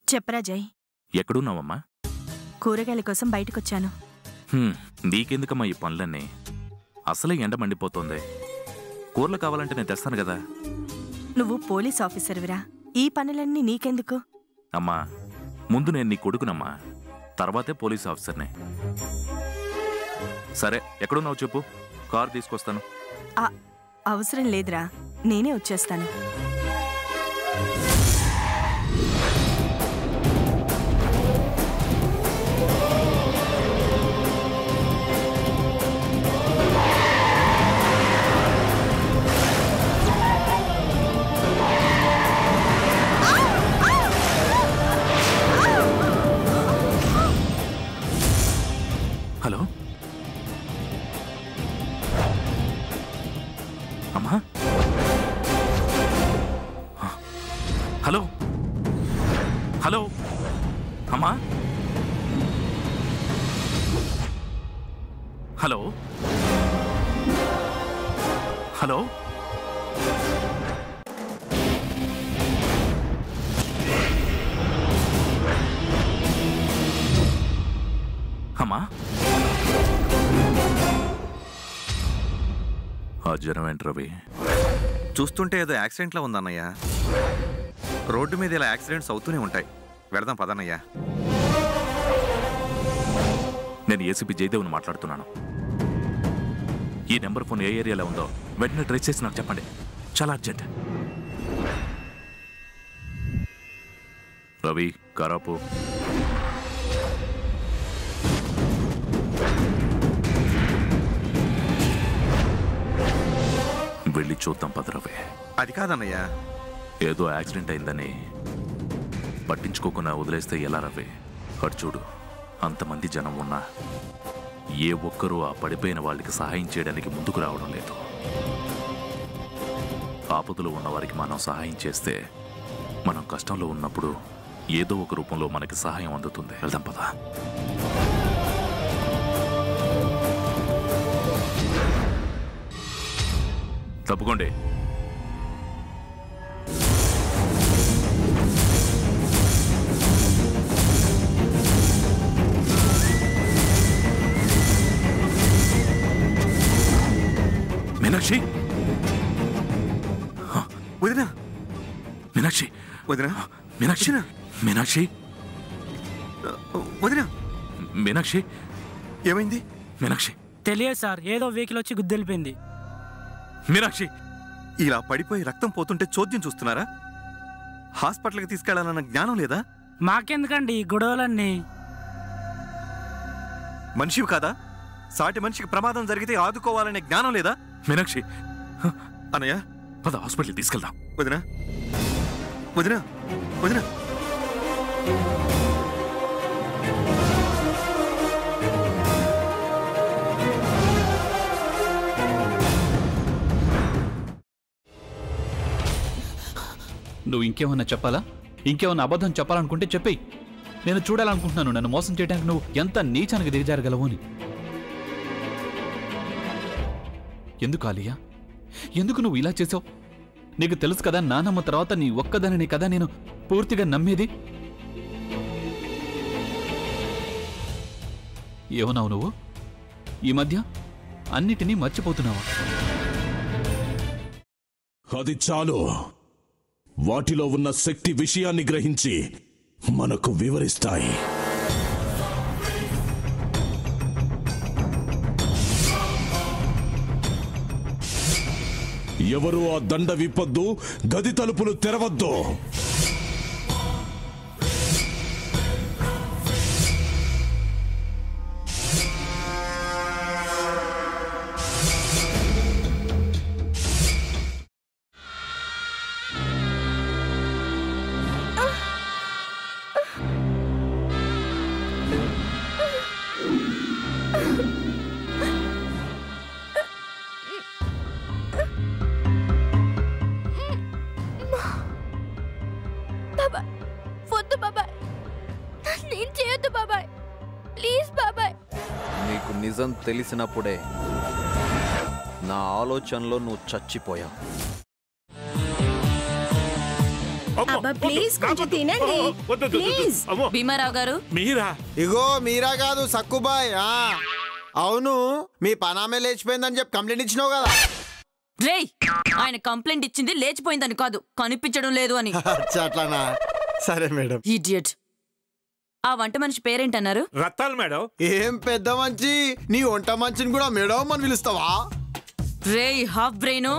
చెప్పరా జై. ఎక్కడున్నావమ్మా? కూరగాయల కోసం బయటకొచ్చాను. నీకెందుకమ్మా ఈ పనులన్నీ? అసలే ఎండ మండిపోతుంది. కూరలు కావాలంటే నేను తెస్తాను కదా. నువ్వు పోలీస్ ఆఫీసర్విరా, ఈ పనులన్నీ నీకెందుకు? అమ్మా, ముందు నేను నీ కొడుకునమ్మా, తర్వాతే పోలీస్ ఆఫీసర్ని. సరే, ఎక్కడున్నావు చెప్పు, కారు తీసుకొస్తాను. అవసరం లేదురా, నేనే వచ్చేస్తాను. హలో అమ్మా, హలో హలో అమ్మా, హలో హలో అమ్మా. ఆ జ్వరం ఏంటి రవి? చూస్తుంటే ఏదో యాక్సిడెంట్లా ఉందన్నయ్య. రోడ్డు మీద ఇలా యాక్సిడెంట్స్ అవుతూనే ఉంటాయి. వెళదాం పదన్నయ్య. నేను ఏసీపీ జయదేవ్ని మాట్లాడుతున్నాను. ఈ నెంబర్ ఫోన్ ఏ ఏరియాలో ఉందో వెంటనే ట్రేస్ చేసి నాకు చెప్పండి, చాలా అర్జెంట్. రవి, కారాపు. వెళ్ళి చూద్దాం పద రవి. అది కాదన్నయ్య. ఏదో యాక్సిడెంట్ అయిందని పట్టించుకోకుండా వదిలేస్తే ఎలా రవి? అటు చూడు, అంతమంది జనం ఉన్నా ఏ ఒక్కరూ ఆ పడిపోయిన వాళ్ళకి సహాయం చేయడానికి ముందుకు రావడం లేదు. ఆపదలో ఉన్న వారికి మనం సహాయం చేస్తే మనం కష్టంలో ఉన్నప్పుడు ఏదో ఒక రూపంలో మనకి సహాయం అందుతుంది. వెళ్దాం పద. తప్పుకోండి. మీనాక్షి, వదినా, మీనాక్షి, వదినా, మీనాక్షి, మీనాక్షి, వదినా, మీనాక్షి. ఏమైంది? మీనాక్షి. తెలియదు సార్, ఏదో వెహికల్ వచ్చి గుద్దెలిపోయింది. మీనాక్షి. ఇలా పడిపోయి రక్తం పోతుంటే చోద్యం చూస్తున్నారా? హాస్పిటల్కి తీసుకెళ్లాలన్న జ్ఞానం లేదా? మాకెందుకండి ఈ గొడవలన్నీ? మనిషివి కాదా? సాటి మనిషికి ప్రమాదం జరిగితే ఆదుకోవాలనే జ్ఞానం లేదా? మీనాక్షి, అన్నయ్య, పద హాస్పిటల్ తీసుకెళ్దాం. వదినా, వదినా, వదినా. నువ్వు ఇంకేమన్నా చెప్పాలా? ఇంకేమన్నా అబద్ధం చెప్పాలనుకుంటే చెప్పేయి. నేను చూడాలనుకుంటున్నాను నన్ను మోసం చేయడానికి నువ్వు ఎంత నీచానికి దిగజారగలవు అని. ఎందుకు ఆలియా, ఎందుకు నువ్వు ఇలా చేసావు? నీకు తెలుసు కదా, నానమ్మ తర్వాత నీ ఒక్కదానిని కదా నేను పూర్తిగా నమ్మేది. ఏమన్నావు నువ్వు? ఈ మధ్య అన్నిటినీ మర్చిపోతున్నావా? అది చాలు. వాటిలో ఉన్న శక్తి విషయాన్ని గ్రహించి మనకు వివరిస్తాయి. ఎవరు ఆ దండ విప్పొద్దు, గది తలుపులు తెరవద్దు. నీకు నిజం తెలిసినప్పుడే నా ఆలోచనలో నువ్వు చచ్చిపోయావు. అబ్బా ప్లీజ్ కొంచెం తినండి ప్లీజ్. భీమారావు గారు మీరా? ఇగో మీరా కాదు సక్కుబాయ్. అవును, మీ పనామే లేచిపోయిందని చెప్పి కంప్లైంట్ ఇచ్చినావు కదా. రేయ్, ఆయన కంప్లైంట్ ఇచ్చింది లేచిపోయిందని కాదు, కనిపించడం లేదు అని. అట్లానా? సరే మేడం. ఇడియట్. ఆ వంట మనిషి పేరేంటన్నారు? రత్తాలు మేడం. ఏం పెద్ద మంచి, నీ వంట మంచిని కూడా మేడం అని పిలుస్తావా? రేయ్ హాఫ్ బ్రెయిన్,